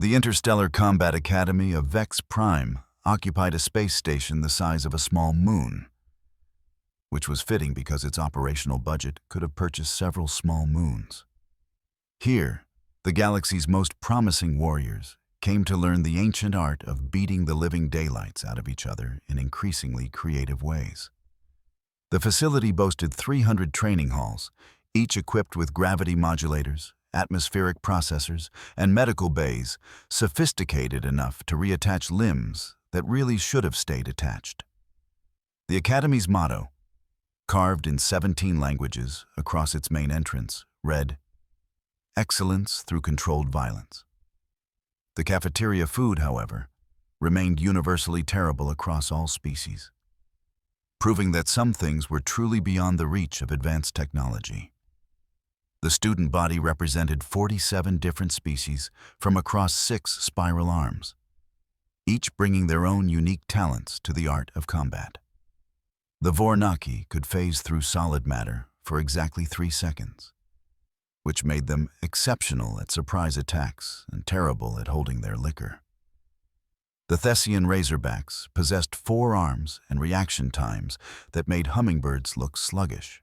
The Interstellar Combat Academy of Vex Prime occupied a space station the size of a small moon, which was fitting because its operational budget could have purchased several small moons. Here, the galaxy's most promising warriors came to learn the ancient art of beating the living daylights out of each other in increasingly creative ways. The facility boasted 300 training halls, each equipped with gravity modulators, atmospheric processors, and medical bays sophisticated enough to reattach limbs that really should have stayed attached. The Academy's motto, carved in 17 languages across its main entrance, read, "Excellence through controlled violence." The cafeteria food, however, remained universally terrible across all species, proving that some things were truly beyond the reach of advanced technology. The student body represented 47 different species from across 6 spiral arms, each bringing their own unique talents to the art of combat. The Vornaki could phase through solid matter for exactly 3 seconds, which made them exceptional at surprise attacks and terrible at holding their liquor. The Thessian Razorbacks possessed 4 arms and reaction times that made hummingbirds look sluggish.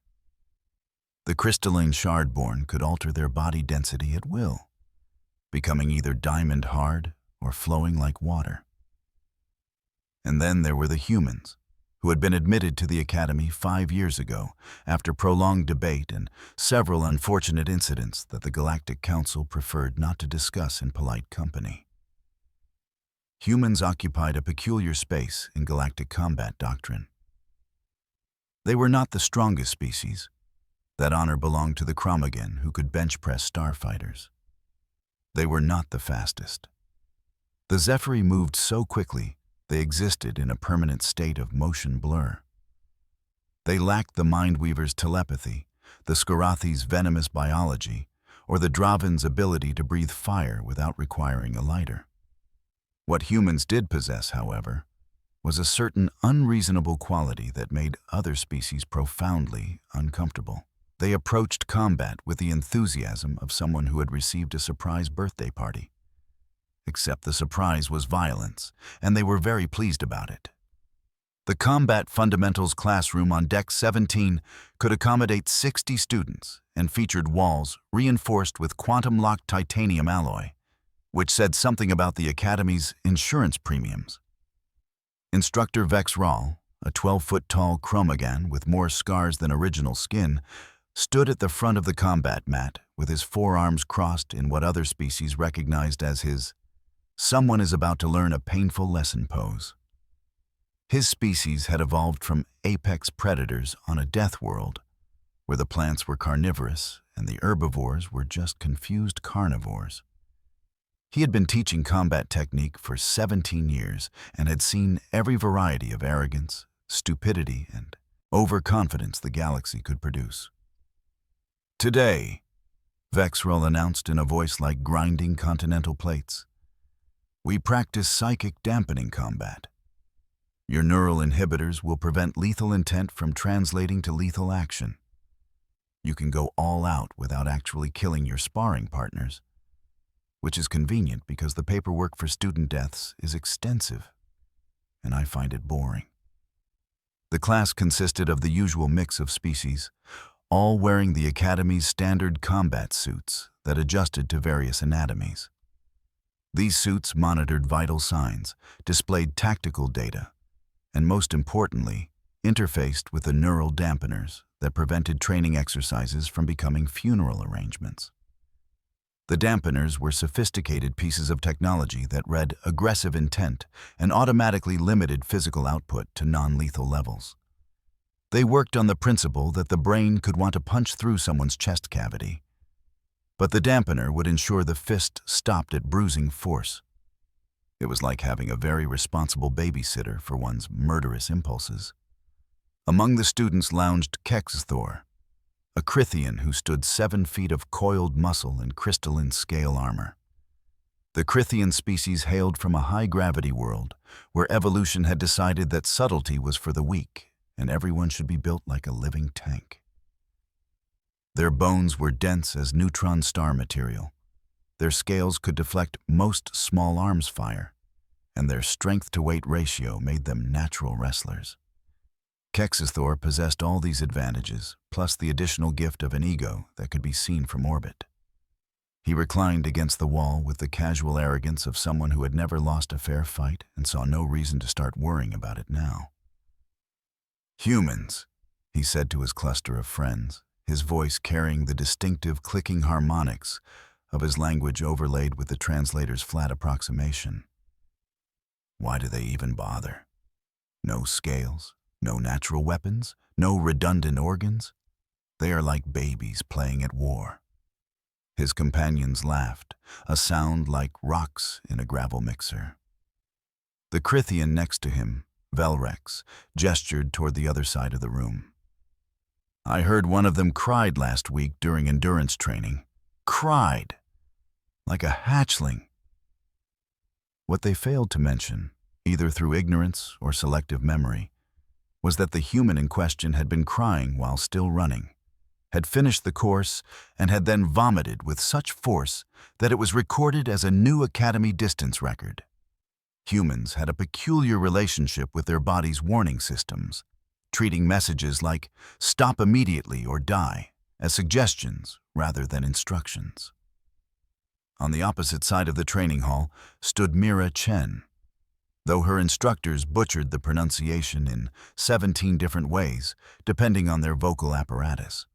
The crystalline Shardborn could alter their body density at will, becoming either diamond hard or flowing like water. And then there were the humans, who had been admitted to the Academy 5 years ago after prolonged debate and several unfortunate incidents that the Galactic Council preferred not to discuss in polite company. Humans occupied a peculiar space in galactic combat doctrine. They were not the strongest species. That honor belonged to the Chromagen, who could bench-press starfighters. They were not the fastest. The Zephyri moved so quickly, they existed in a permanent state of motion blur. They lacked the Mindweaver's telepathy, the Skorathi's venomous biology, or the Draven's ability to breathe fire without requiring a lighter. What humans did possess, however, was a certain unreasonable quality that made other species profoundly uncomfortable. They approached combat with the enthusiasm of someone who had received a surprise birthday party. Except the surprise was violence, and they were very pleased about it. The Combat Fundamentals classroom on Deck 17 could accommodate 60 students and featured walls reinforced with quantum-locked titanium alloy, which said something about the Academy's insurance premiums. Instructor Vex Rahl, a 12-foot-tall Chromagan with more scars than original skin, stood at the front of the combat mat with his forearms crossed in what other species recognized as his "someone is about to learn a painful lesson" pose. His species had evolved from apex predators on a death world, where the plants were carnivorous and the herbivores were just confused carnivores. He had been teaching combat technique for 17 years and had seen every variety of arrogance, stupidity, and overconfidence the galaxy could produce. "Today," Vex Rahl announced in a voice like grinding continental plates, "we practice psychic dampening combat. Your neural inhibitors will prevent lethal intent from translating to lethal action. You can go all out without actually killing your sparring partners, which is convenient because the paperwork for student deaths is extensive, and I find it boring." The class consisted of the usual mix of species, all wearing the Academy's standard combat suits that adjusted to various anatomies. These suits monitored vital signs, displayed tactical data, and most importantly, interfaced with the neural dampeners that prevented training exercises from becoming funeral arrangements. The dampeners were sophisticated pieces of technology that read aggressive intent and automatically limited physical output to non-lethal levels. They worked on the principle that the brain could want to punch through someone's chest cavity, but the dampener would ensure the fist stopped at bruising force. It was like having a very responsible babysitter for one's murderous impulses. Among the students lounged Kex'thor, a Krythian who stood 7 feet of coiled muscle in crystalline scale armor. The Krythian species hailed from a high-gravity world where evolution had decided that subtlety was for the weak and everyone should be built like a living tank. Their bones were dense as neutron star material, their scales could deflect most small arms fire, and their strength-to-weight ratio made them natural wrestlers. Kex'thor possessed all these advantages, plus the additional gift of an ego that could be seen from orbit. He reclined against the wall with the casual arrogance of someone who had never lost a fair fight and saw no reason to start worrying about it now. "Humans," he said to his cluster of friends, his voice carrying the distinctive clicking harmonics of his language overlaid with the translator's flat approximation. "Why do they even bother? No scales, no natural weapons, no redundant organs. They are like babies playing at war." His companions laughed, a sound like rocks in a gravel mixer. The Krythian next to him, Velrex, gestured toward the other side of the room. "I heard one of them cried last week during endurance training. Cried! Like a hatchling." What they failed to mention, either through ignorance or selective memory, was that the human in question had been crying while still running, had finished the course, and had then vomited with such force that it was recorded as a new Academy distance record. Humans had a peculiar relationship with their body's warning systems, treating messages like "stop immediately or die" as suggestions rather than instructions. On the opposite side of the training hall stood Mira Chen. Though her instructors butchered the pronunciation in 17 different ways, depending on their vocal apparatus.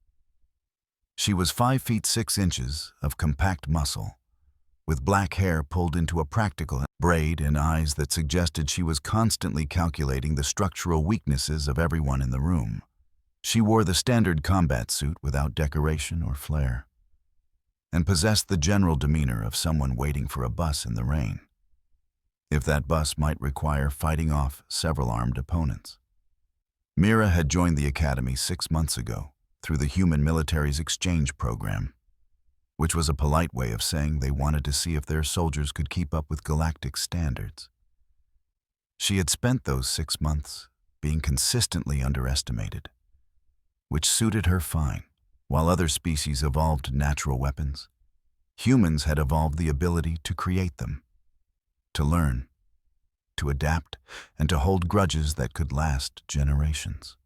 She was 5 feet 6 inches of compact muscle, with black hair pulled into a practical braid and eyes that suggested she was constantly calculating the structural weaknesses of everyone in the room. She wore the standard combat suit without decoration or flair, and possessed the general demeanor of someone waiting for a bus in the rain, if that bus might require fighting off several armed opponents. Mira had joined the Academy 6 months ago through the human military's exchange program, which was a polite way of saying they wanted to see if their soldiers could keep up with galactic standards. She had spent those 6 months being consistently underestimated, which suited her fine. While other species evolved natural weapons, humans had evolved the ability to create them, to learn, to adapt, and to hold grudges that could last generations.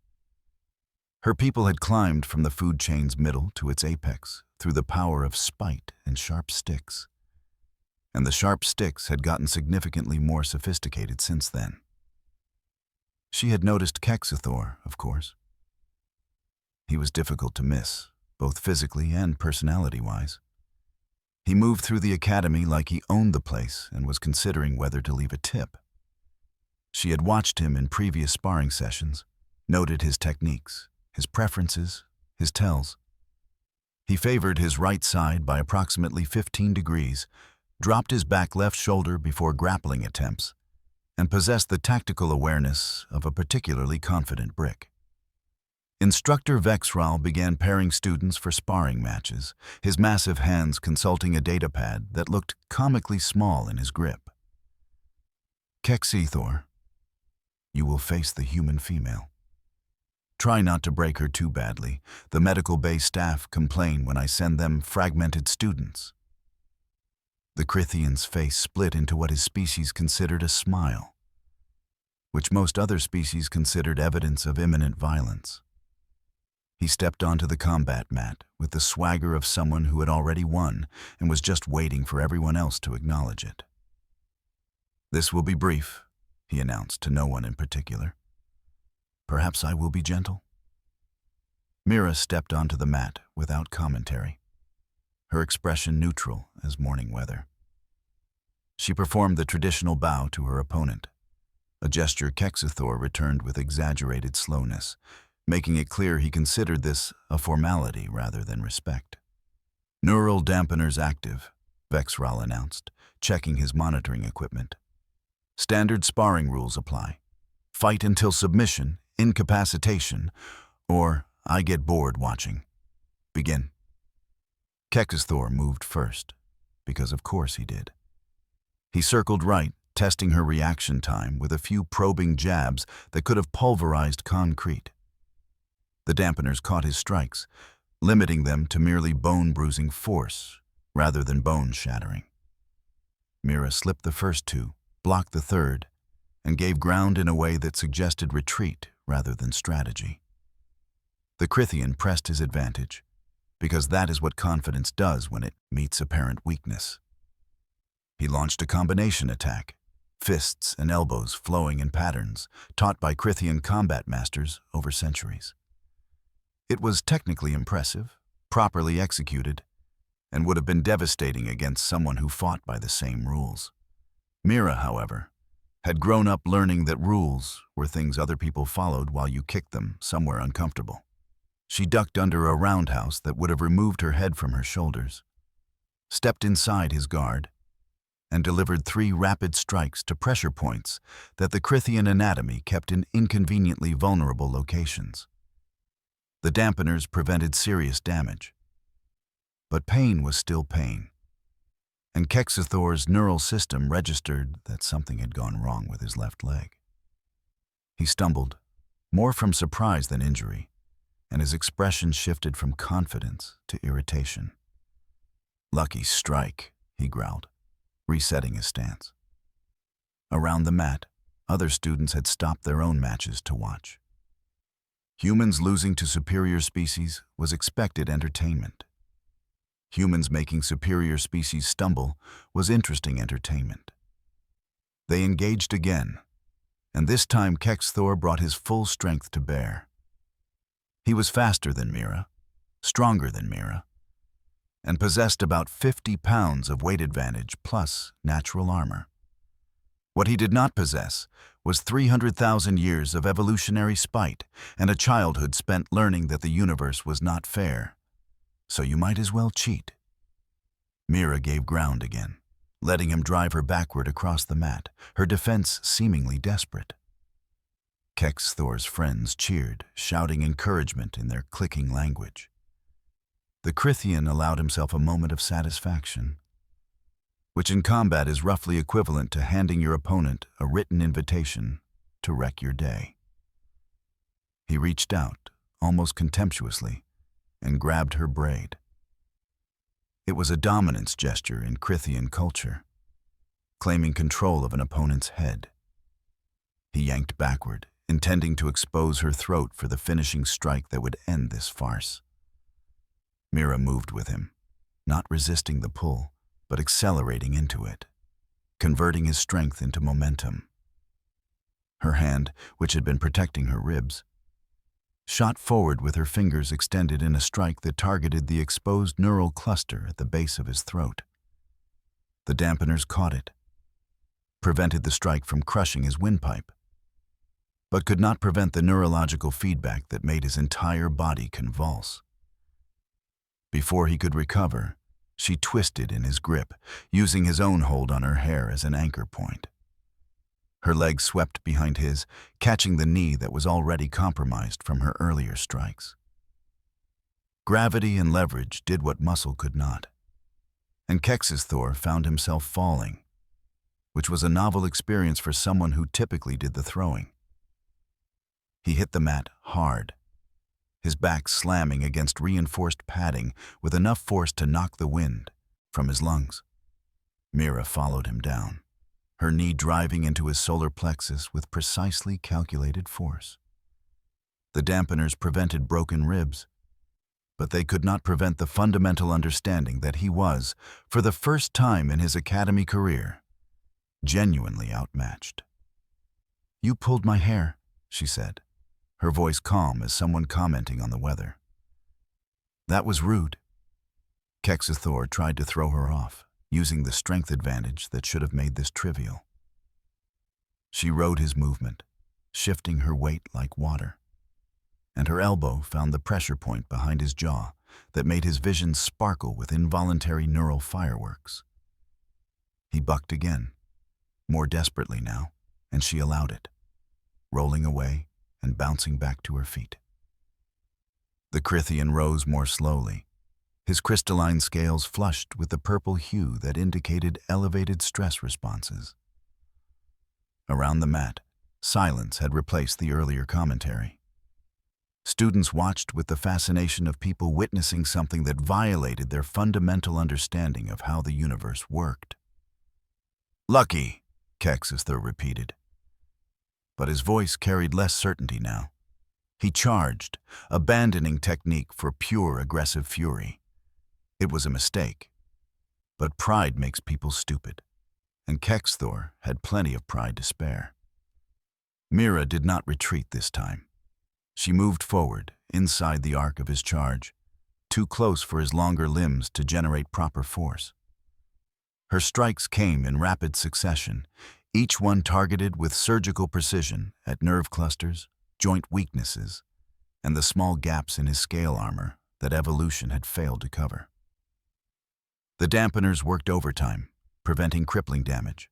Her people had climbed from the food chain's middle to its apex through the power of spite and sharp sticks. And the sharp sticks had gotten significantly more sophisticated since then. She had noticed Kex'thor, of course. He was difficult to miss, both physically and personality-wise. He moved through the academy like he owned the place and was considering whether to leave a tip. She had watched him in previous sparring sessions, noted his techniques, his preferences, his tells. He favored his right side by approximately 15 degrees, dropped his back left shoulder before grappling attempts, and possessed the tactical awareness of a particularly confident brick. Instructor Vexral began pairing students for sparring matches, his massive hands consulting a datapad that looked comically small in his grip. "Kex'thor, you will face the human female. Try not to break her too badly. The medical bay staff complain when I send them fragmented students." The Krythian's face split into what his species considered a smile, which most other species considered evidence of imminent violence. He stepped onto the combat mat with the swagger of someone who had already won and was just waiting for everyone else to acknowledge it. "This will be brief," he announced to no one in particular. "Perhaps I will be gentle." Mira stepped onto the mat without commentary, her expression neutral as morning weather. She performed the traditional bow to her opponent, a gesture Kex'thor returned with exaggerated slowness, making it clear he considered this a formality rather than respect. "Neural dampeners active," Vexral announced, checking his monitoring equipment. "Standard sparring rules apply. Fight until submission, incapacitation, or I get bored watching. Begin." Kex'thor moved first, because of course he did. He circled right, testing her reaction time with a few probing jabs that could have pulverized concrete. The dampeners caught his strikes, limiting them to merely bone-bruising force, rather than bone-shattering. Mira slipped the first two, blocked the third, and gave ground in a way that suggested retreat rather than strategy. The Krythian pressed his advantage, because that is what confidence does when it meets apparent weakness. He launched a combination attack, fists and elbows flowing in patterns taught by Krythian combat masters over centuries. It was technically impressive, properly executed, and would have been devastating against someone who fought by the same rules. Mira, however, had grown up learning that rules were things other people followed while you kicked them somewhere uncomfortable. She ducked under a roundhouse that would have removed her head from her shoulders, stepped inside his guard, and delivered 3 rapid strikes to pressure points that the Krythian anatomy kept in inconveniently vulnerable locations. The dampeners prevented serious damage, but pain was still pain, and Kex'thor's neural system registered that something had gone wrong with his left leg. He stumbled, more from surprise than injury, and his expression shifted from confidence to irritation. "Lucky strike," he growled, resetting his stance. Around the mat, other students had stopped their own matches to watch. Humans losing to superior species was expected entertainment. Humans making superior species stumble was interesting entertainment. They engaged again, and this time Kex'thor brought his full strength to bear. He was faster than Mira, stronger than Mira, and possessed about 50 pounds of weight advantage plus natural armor. What he did not possess was 300,000 years of evolutionary spite and a childhood spent learning that the universe was not fair. So you might as well cheat. Mira gave ground again, letting him drive her backward across the mat, her defense seemingly desperate. Kex'thor's friends cheered, shouting encouragement in their clicking language. The Krythian allowed himself a moment of satisfaction, which in combat is roughly equivalent to handing your opponent a written invitation to wreck your day. He reached out, almost contemptuously, and grabbed her braid. It was a dominance gesture in Krythian culture, claiming control of an opponent's head. He yanked backward, intending to expose her throat for the finishing strike that would end this farce. Mira moved with him, not resisting the pull, but accelerating into it, converting his strength into momentum. Her hand, which had been protecting her ribs, shot forward with her fingers extended in a strike that targeted the exposed neural cluster at the base of his throat. The dampeners caught it, prevented the strike from crushing his windpipe, but could not prevent the neurological feedback that made his entire body convulse. Before he could recover, she twisted in his grip, using his own hold on her hair as an anchor point. Her leg swept behind his, catching the knee that was already compromised from her earlier strikes. Gravity and leverage did what muscle could not, and Kex'thor found himself falling, which was a novel experience for someone who typically did the throwing. He hit the mat hard, his back slamming against reinforced padding with enough force to knock the wind from his lungs. Mira followed him down, her knee driving into his solar plexus with precisely calculated force. The dampeners prevented broken ribs, but they could not prevent the fundamental understanding that he was, for the first time in his academy career, genuinely outmatched. "You pulled my hair," she said, her voice calm as someone commenting on the weather. "That was rude." Kex'thor tried to throw her off, using the strength advantage that should have made this trivial. She rode his movement, shifting her weight like water, and her elbow found the pressure point behind his jaw that made his vision sparkle with involuntary neural fireworks. He bucked again, more desperately now, and she allowed it, rolling away and bouncing back to her feet. The Krythian rose more slowly, his crystalline scales flushed with the purple hue that indicated elevated stress responses. Around the mat, silence had replaced the earlier commentary. Students watched with the fascination of people witnessing something that violated their fundamental understanding of how the universe worked. "Lucky," Kex'thor repeated. But his voice carried less certainty now. He charged, abandoning technique for pure aggressive fury. It was a mistake. But pride makes people stupid, and Kex'thor had plenty of pride to spare. Mira did not retreat this time. She moved forward, inside the arc of his charge, too close for his longer limbs to generate proper force. Her strikes came in rapid succession, each one targeted with surgical precision at nerve clusters, joint weaknesses, and the small gaps in his scale armor that evolution had failed to cover. The dampeners worked overtime, preventing crippling damage.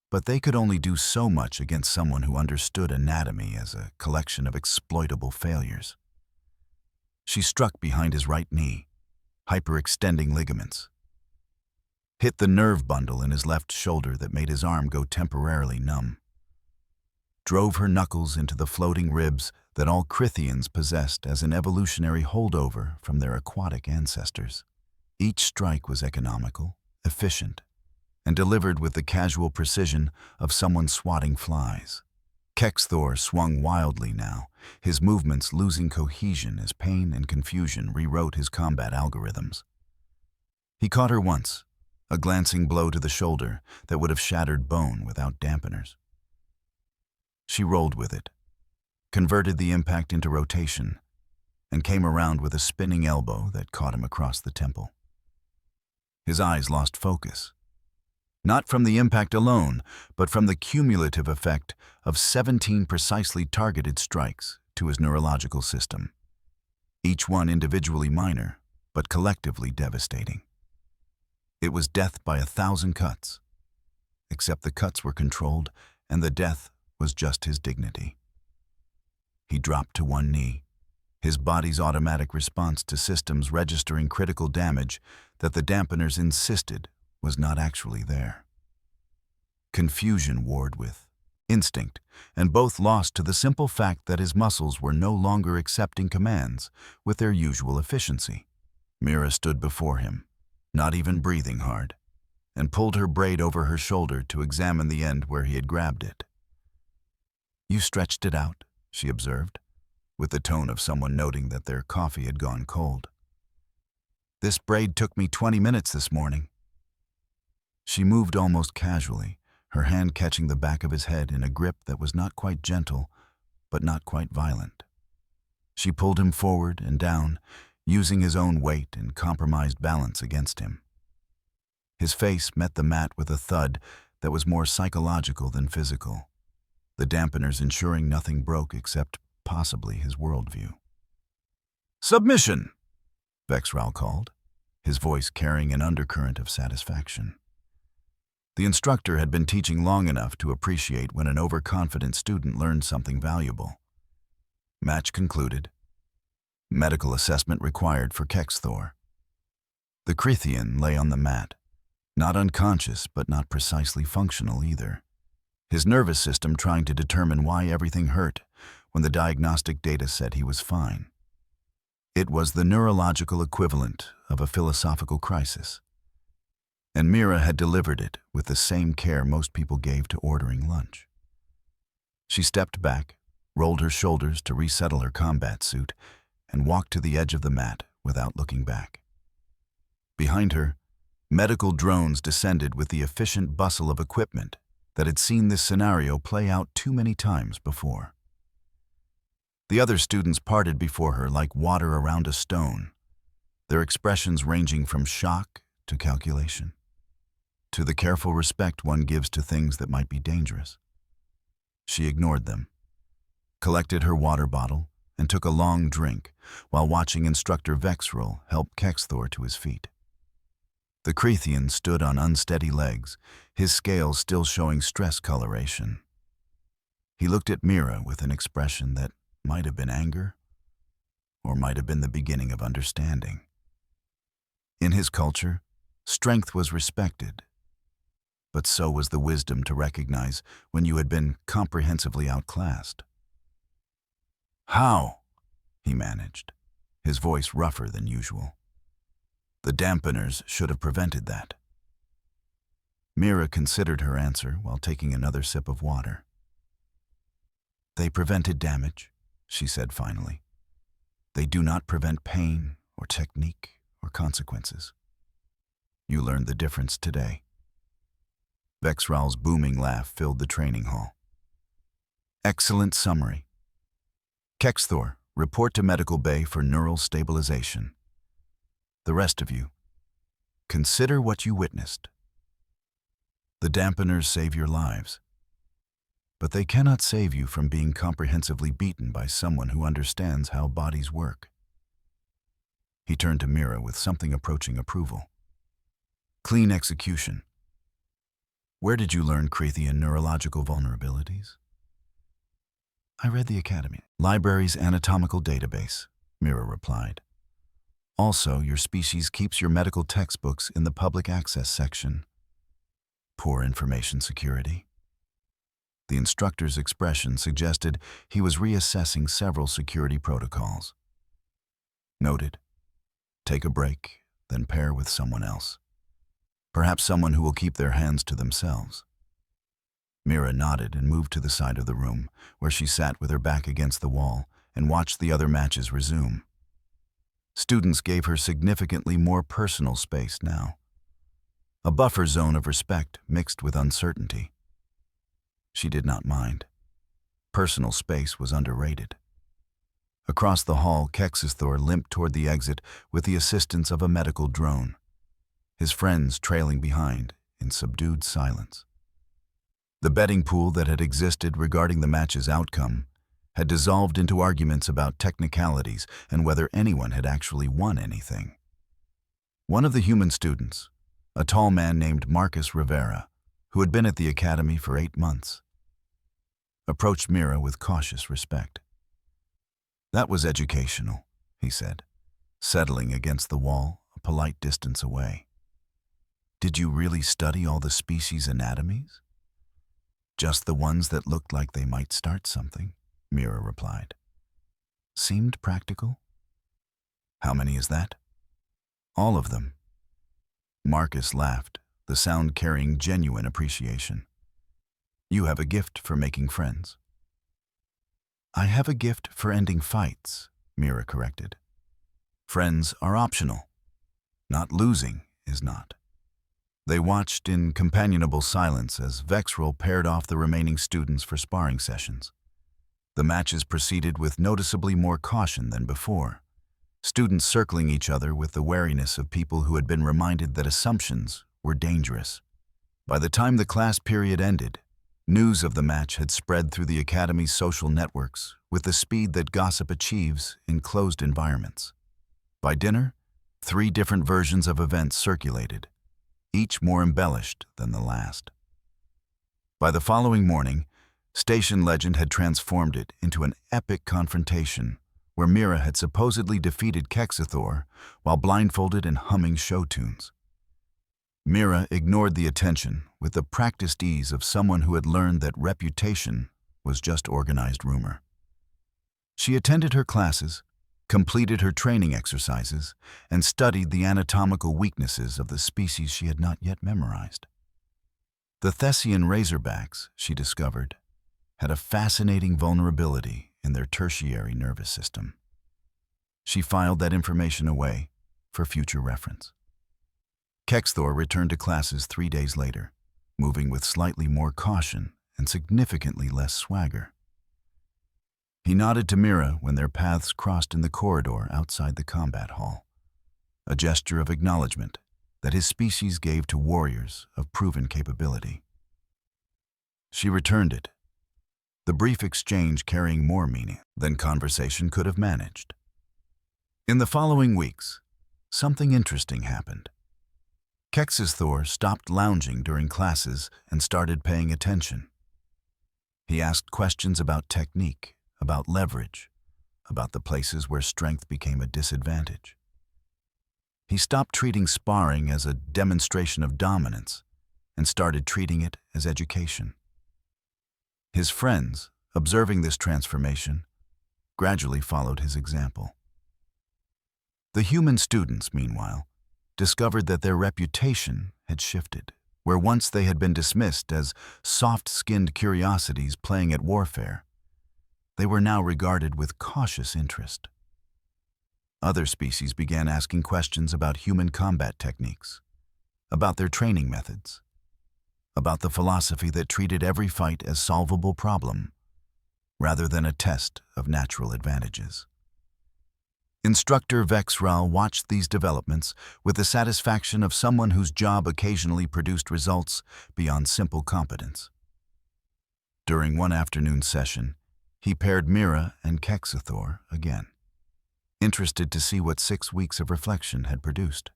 But they could only do so much against someone who understood anatomy as a collection of exploitable failures. She struck behind his right knee, hyperextending ligaments, hit the nerve bundle in his left shoulder that made his arm go temporarily numb, drove her knuckles into the floating ribs that all Krythians possessed as an evolutionary holdover from their aquatic ancestors. Each strike was economical, efficient, and delivered with the casual precision of someone swatting flies. Kex'thor swung wildly now, his movements losing cohesion as pain and confusion rewrote his combat algorithms. He caught her once, a glancing blow to the shoulder that would have shattered bone without dampeners. She rolled with it, converted the impact into rotation, and came around with a spinning elbow that caught him across the temple. His eyes lost focus. Not from the impact alone, but from the cumulative effect of 17 precisely targeted strikes to his neurological system, each one individually minor, but collectively devastating. It was death by 1,000 cuts, except the cuts were controlled and the death was just his dignity. He dropped to one knee, his body's automatic response to systems registering critical damage that the dampeners insisted was not actually there. Confusion warred with instinct, and both lost to the simple fact that his muscles were no longer accepting commands with their usual efficiency. Mira stood before him, not even breathing hard, and pulled her braid over her shoulder to examine the end where he had grabbed it. "You stretched it out," she observed, with the tone of someone noting that their coffee had gone cold. "This braid took me 20 minutes this morning." She moved almost casually, her hand catching the back of his head in a grip that was not quite gentle, but not quite violent. She pulled him forward and down, using his own weight and compromised balance against him. His face met the mat with a thud that was more psychological than physical, the dampeners ensuring nothing broke except possibly his worldview. "Submission!" Vexral called, his voice carrying an undercurrent of satisfaction. The instructor had been teaching long enough to appreciate when an overconfident student learned something valuable. Match concluded. Medical assessment required for Kex'thor. The Krythian lay on the mat, not unconscious but not precisely functional either, his nervous system trying to determine why everything hurt when the diagnostic data said he was fine. It was the neurological equivalent of a philosophical crisis, and Mira had delivered it with the same care most people gave to ordering lunch. She stepped back, rolled her shoulders to resettle her combat suit, and walked to the edge of the mat without looking back. Behind her, medical drones descended with the efficient bustle of equipment that had seen this scenario play out too many times before. The other students parted before her like water around a stone, their expressions ranging from shock to calculation, to the careful respect one gives to things that might be dangerous. She ignored them, collected her water bottle, and took a long drink while watching instructor Vexral help Kex'thor to his feet. The Krythian stood on unsteady legs, his scales still showing stress coloration. He looked at Mira with an expression that might have been anger, or might have been the beginning of understanding. In his culture, strength was respected, but so was the wisdom to recognize when you had been comprehensively outclassed. "How?" he managed, his voice rougher than usual. The dampeners should have prevented that. Mira considered her answer while taking another sip of water. They prevented damage, she said finally. They do not prevent pain or technique or consequences. You learned the difference today. Vexral's booming laugh filled the training hall. Excellent summary. Kex'thor, report to Medical Bay for neural stabilization. The rest of you, consider what you witnessed. The dampeners save your lives, but they cannot save you from being comprehensively beaten by someone who understands how bodies work. He turned to Mira with something approaching approval. Clean execution. Where did you learn Krythian neurological vulnerabilities? I read the Academy. Library's anatomical database, Mira replied. Also, your species keeps your medical textbooks in the public access section. Poor information security. The instructor's expression suggested he was reassessing several security protocols. Noted. Take a break, then pair with someone else. Perhaps someone who will keep their hands to themselves. Mira nodded and moved to the side of the room, where she sat with her back against the wall and watched the other matches resume. Students gave her significantly more personal space now. A buffer zone of respect mixed with uncertainty. She did not mind. Personal space was underrated. Across the hall, Kex'thor limped toward the exit with the assistance of a medical drone, his friends trailing behind in subdued silence. The betting pool that had existed regarding the match's outcome had dissolved into arguments about technicalities and whether anyone had actually won anything. One of the human students, a tall man named Marcus Rivera, who had been at the academy for 8 months, approached Mira with cautious respect. That was educational, he said, settling against the wall a polite distance away. Did you really study all the species' anatomies? Just the ones that looked like they might start something, Mira replied. Seemed practical? How many is that? All of them. Marcus laughed, the sound carrying genuine appreciation. You have a gift for making friends. I have a gift for ending fights, Mira corrected. Friends are optional. Not losing is not. They watched in companionable silence as Vexral paired off the remaining students for sparring sessions. The matches proceeded with noticeably more caution than before, students circling each other with the wariness of people who had been reminded that assumptions were dangerous. By the time the class period ended, news of the match had spread through the Academy's social networks with the speed that gossip achieves in closed environments. By dinner, 3 different versions of events circulated, each more embellished than the last. By the following morning, station legend had transformed it into an epic confrontation where Mira had supposedly defeated Kex'thor while blindfolded and humming show tunes. Mira ignored the attention with the practiced ease of someone who had learned that reputation was just organized rumor. She attended her classes, completed her training exercises, and studied the anatomical weaknesses of the species she had not yet memorized. The Thessian razorbacks, she discovered, had a fascinating vulnerability in their tertiary nervous system. She filed that information away for future reference. Kex'thor returned to classes 3 days later, moving with slightly more caution and significantly less swagger. He nodded to Mira when their paths crossed in the corridor outside the combat hall, a gesture of acknowledgement that his species gave to warriors of proven capability. She returned it, the brief exchange carrying more meaning than conversation could have managed. In the following weeks, something interesting happened. Kex'thor stopped lounging during classes and started paying attention. He asked questions about technique, about leverage, about the places where strength became a disadvantage. He stopped treating sparring as a demonstration of dominance and started treating it as education. His friends, observing this transformation, gradually followed his example. The human students, meanwhile, discovered that their reputation had shifted. Where once they had been dismissed as soft-skinned curiosities playing at warfare, they were now regarded with cautious interest. Other species began asking questions about human combat techniques, about their training methods, about the philosophy that treated every fight as solvable problem, rather than a test of natural advantages. Instructor Kex'thor watched these developments with the satisfaction of someone whose job occasionally produced results beyond simple competence. During one afternoon session, he paired Mira and Kex'thor again, interested to see what 6 weeks of reflection had produced.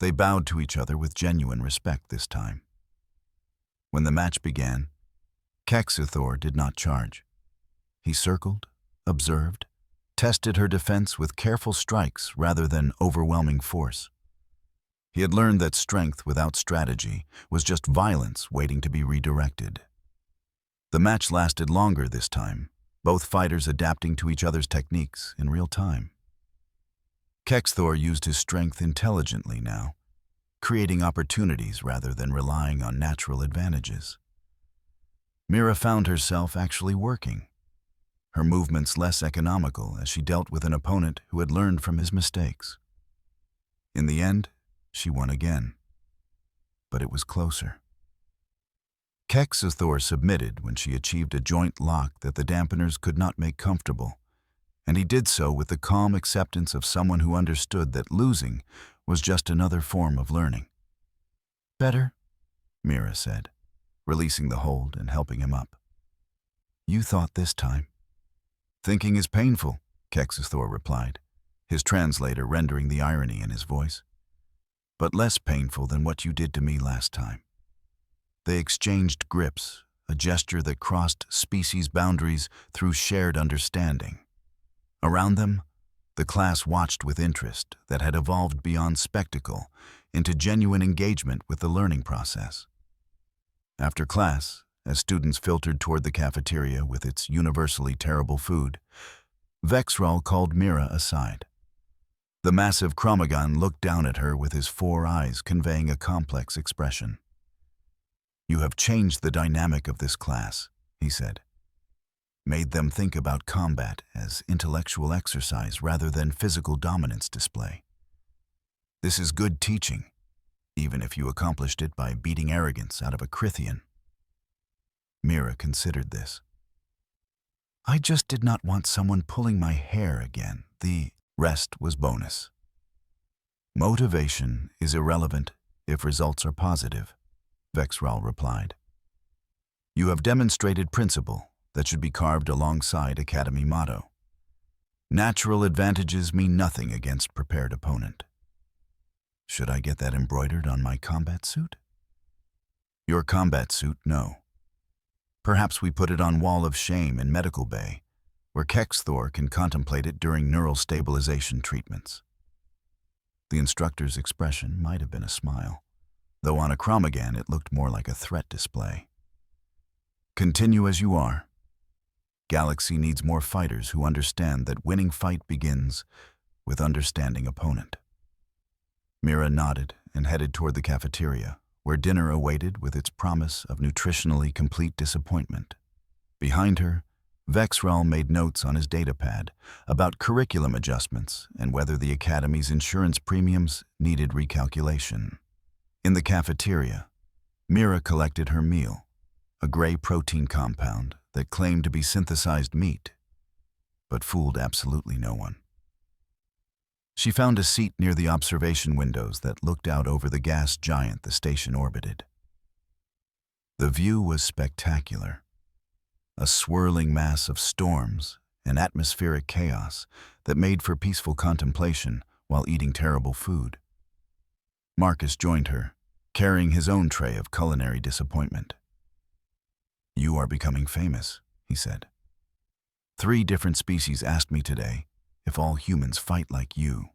They bowed to each other with genuine respect this time. When the match began, Kex'thor did not charge. He circled, observed, tested her defense with careful strikes rather than overwhelming force. He had learned that strength without strategy was just violence waiting to be redirected. The match lasted longer this time, both fighters adapting to each other's techniques in real time. Kex'thor used his strength intelligently now, creating opportunities rather than relying on natural advantages. Mira found herself actually working, her movements less economical as she dealt with an opponent who had learned from his mistakes. In the end, she won again, but it was closer. Kex'thor submitted when she achieved a joint lock that the dampeners could not make comfortable, and he did so with the calm acceptance of someone who understood that losing was just another form of learning. "Better," Mira said, releasing the hold and helping him up. "You thought this time." "Thinking is painful," Kex'thor replied, his translator rendering the irony in his voice. "But less painful than what you did to me last time." They exchanged grips, a gesture that crossed species boundaries through shared understanding. Around them, the class watched with interest that had evolved beyond spectacle into genuine engagement with the learning process. After class, as students filtered toward the cafeteria with its universally terrible food, Kex'thor called Mira aside. The massive Chromagon looked down at her with his 4 eyes conveying a complex expression. "You have changed the dynamic of this class," he said. "Made them think about combat as intellectual exercise rather than physical dominance display. This is good teaching, even if you accomplished it by beating arrogance out of a Krythian." Mira considered this. "I just did not want someone pulling my hair again. The rest was bonus." "Motivation is irrelevant if results are positive," Kex'thor replied. "You have demonstrated principle that should be carved alongside Academy motto. Natural advantages mean nothing against prepared opponent." "Should I get that embroidered on my combat suit?" "Your combat suit, no. Perhaps we put it on Wall of Shame in Medical Bay, where Kex'thor can contemplate it during neural stabilization treatments." The instructor's expression might have been a smile, though on a Chromagon it looked more like a threat display. "Continue as you are. Galaxy needs more fighters who understand that winning fight begins with understanding opponent." Mira nodded and headed toward the cafeteria, where dinner awaited with its promise of nutritionally complete disappointment. Behind her, Kex'thor made notes on his datapad about curriculum adjustments and whether the Academy's insurance premiums needed recalculation. In the cafeteria, Mira collected her meal, a gray protein compound that claimed to be synthesized meat, but fooled absolutely no one. She found a seat near the observation windows that looked out over the gas giant the station orbited. The view was spectacular, a swirling mass of storms and atmospheric chaos that made for peaceful contemplation while eating terrible food. Marcus joined her, carrying his own tray of culinary disappointment. "You are becoming famous," he said. 3 different species asked me today if all humans fight like you.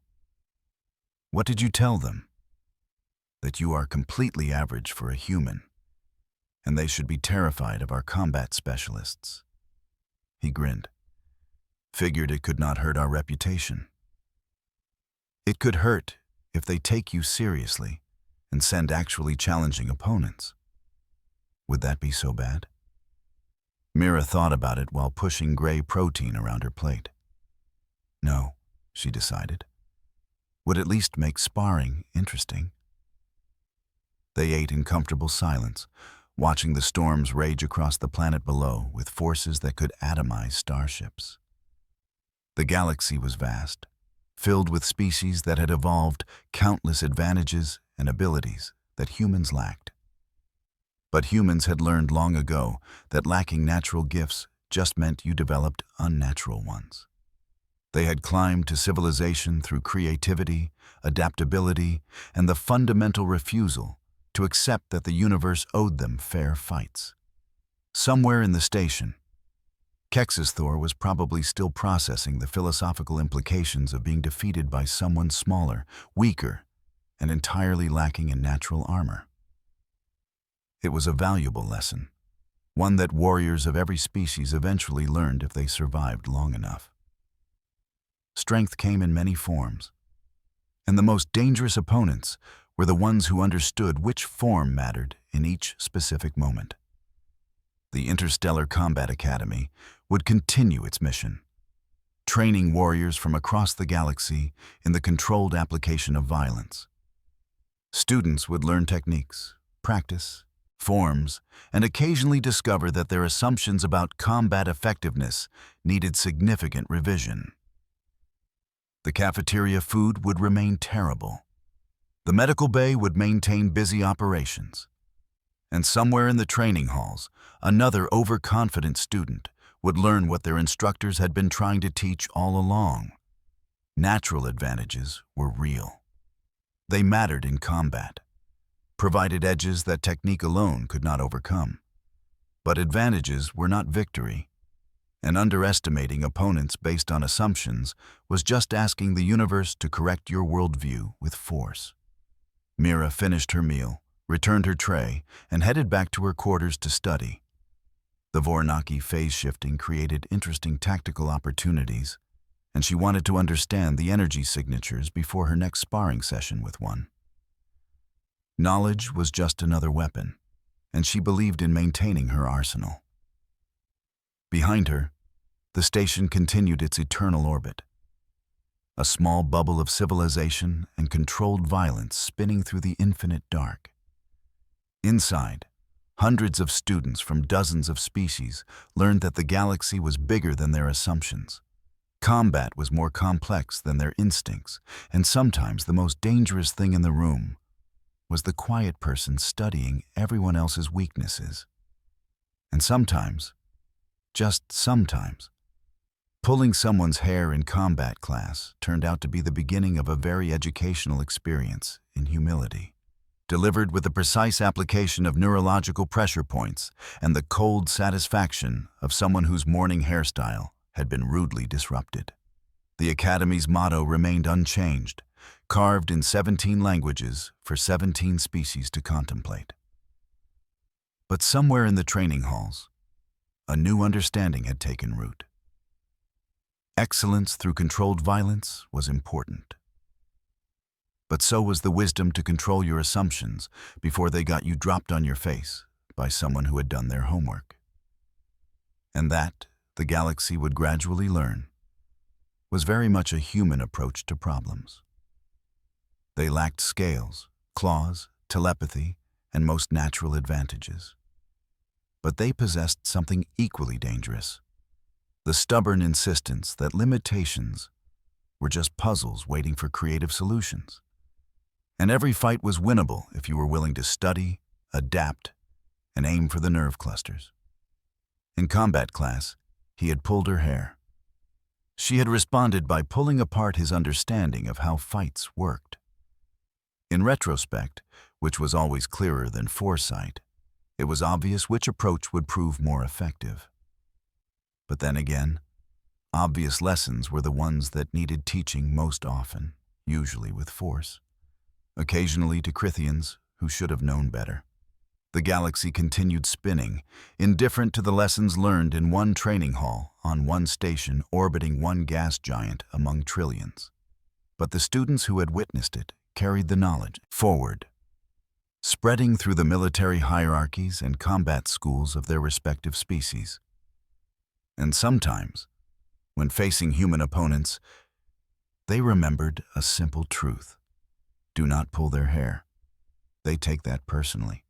What did you tell them? That you are completely average for a human, and they should be terrified of our combat specialists." He grinned. Figured it could not hurt our reputation. It could hurt if they take you seriously and send actually challenging opponents. Would that be so bad? Mira thought about it while pushing gray protein around her plate. No, she decided. Would at least make sparring interesting. They ate in comfortable silence, watching the storms rage across the planet below with forces that could atomize starships. The galaxy was vast, filled with species that had evolved countless advantages and abilities that humans lacked. But humans had learned long ago that lacking natural gifts just meant you developed unnatural ones. They had climbed to civilization through creativity, adaptability, and the fundamental refusal to accept that the universe owed them fair fights. Somewhere in the station, Kex'thor was probably still processing the philosophical implications of being defeated by someone smaller, weaker, and entirely lacking in natural armor. It was a valuable lesson, one that warriors of every species eventually learned if they survived long enough. Strength came in many forms, and the most dangerous opponents were the ones who understood which form mattered in each specific moment. The Interstellar Combat Academy would continue its mission, training warriors from across the galaxy in the controlled application of violence. Students would learn techniques, practice, forms, and occasionally discover that their assumptions about combat effectiveness needed significant revision. The cafeteria food would remain terrible. The medical bay would maintain busy operations. And somewhere in the training halls, another overconfident student would learn what their instructors had been trying to teach all along. Natural advantages were real. They mattered in combat, provided edges that technique alone could not overcome. But advantages were not victory, and underestimating opponents based on assumptions was just asking the universe to correct your worldview with force. Mira finished her meal, returned her tray, and headed back to her quarters to study. The Vornaki phase shifting created interesting tactical opportunities, and she wanted to understand the energy signatures before her next sparring session with one. Knowledge was just another weapon, and she believed in maintaining her arsenal. Behind her, the station continued its eternal orbit, a small bubble of civilization and controlled violence spinning through the infinite dark. Inside, hundreds of students from dozens of species learned that the galaxy was bigger than their assumptions. Combat was more complex than their instincts, and sometimes the most dangerous thing in the room was the quiet person studying everyone else's weaknesses. And sometimes, just sometimes, pulling someone's hair in combat class turned out to be the beginning of a very educational experience in humility, delivered with the precise application of neurological pressure points and the cold satisfaction of someone whose morning hairstyle had been rudely disrupted. The Academy's motto remained unchanged, carved in 17 languages for 17 species to contemplate. But somewhere in the training halls, a new understanding had taken root. Excellence through controlled violence was important. But so was the wisdom to control your assumptions before they got you dropped on your face by someone who had done their homework. And that, the galaxy would gradually learn, was very much a human approach to problems. They lacked scales, claws, telepathy, and most natural advantages. But they possessed something equally dangerous: the stubborn insistence that limitations were just puzzles waiting for creative solutions. And every fight was winnable if you were willing to study, adapt, and aim for the nerve clusters. In combat class, he had pulled her hair. She had responded by pulling apart his understanding of how fights worked. In retrospect, which was always clearer than foresight, it was obvious which approach would prove more effective. But then again, obvious lessons were the ones that needed teaching most often, usually with force, occasionally to Krythians who should have known better. The galaxy continued spinning, indifferent to the lessons learned in one training hall on one station orbiting one gas giant among trillions. But the students who had witnessed it carried the knowledge forward, spreading through the military hierarchies and combat schools of their respective species. And sometimes, when facing human opponents, they remembered a simple truth. Do not pull their hair. They take that personally.